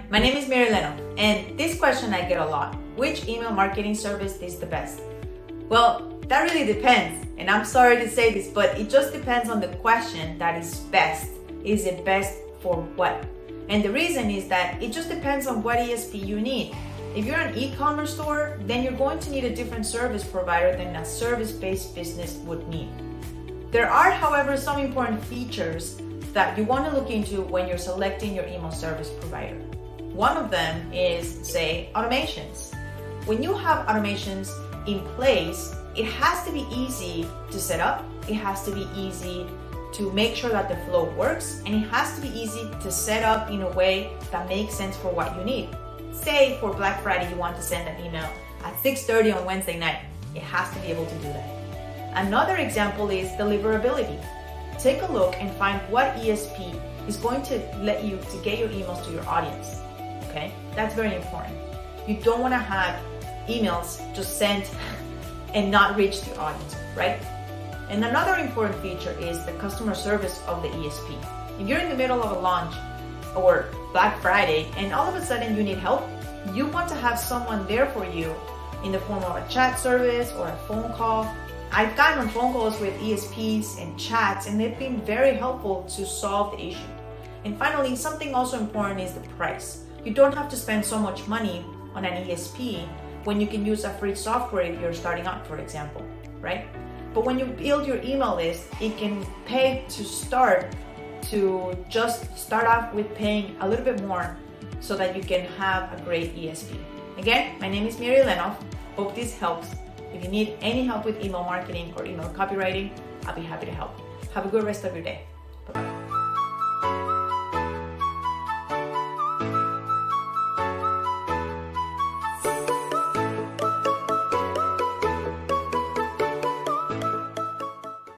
my name is Mary Leno, and this question I get a lot. Which email marketing service is the best? Well, that really depends, and I'm sorry to say this, but it just depends on the question that is best. Is it best for what? And the reason is that it just depends on what ESP you need. If you're an e-commerce store, then you're going to need a different service provider than a service-based business would need. There are, however, some important features that you want to look into when you're selecting your email service provider. One of them is, say, automations. When you have automations in place, it has to be easy to set up, it has to be easy to make sure that the flow works, and it has to be easy to set up in a way that makes sense for what you need. Say for Black Friday you want to send an email at 6:30 on Wednesday night. It has to be able to do that. Another example is deliverability. Take a look and find what ESP is going to let you to get your emails to your audience. Okay, that's very important. You don't want to have emails just sent and not reach the audience, right? And another important feature is the customer service of the ESP. If you're in the middle of a launch or Black Friday and all of a sudden you need help, you want to have someone there for you in the form of a chat service or a phone call. I've gotten on phone calls with ESPs and chats, and they've been very helpful to solve the issue. And finally, something also important is the price. You don't have to spend so much money on an ESP when you can use a free software if you're starting out, for example, right? But when you build your email list, it can pay to just start off with paying a little bit more so that you can have a great ESP. Again, my name is Mary Leno. Hope this helps. If you need any help with email marketing or email copywriting, I'll be happy to help. Have a good rest of your day.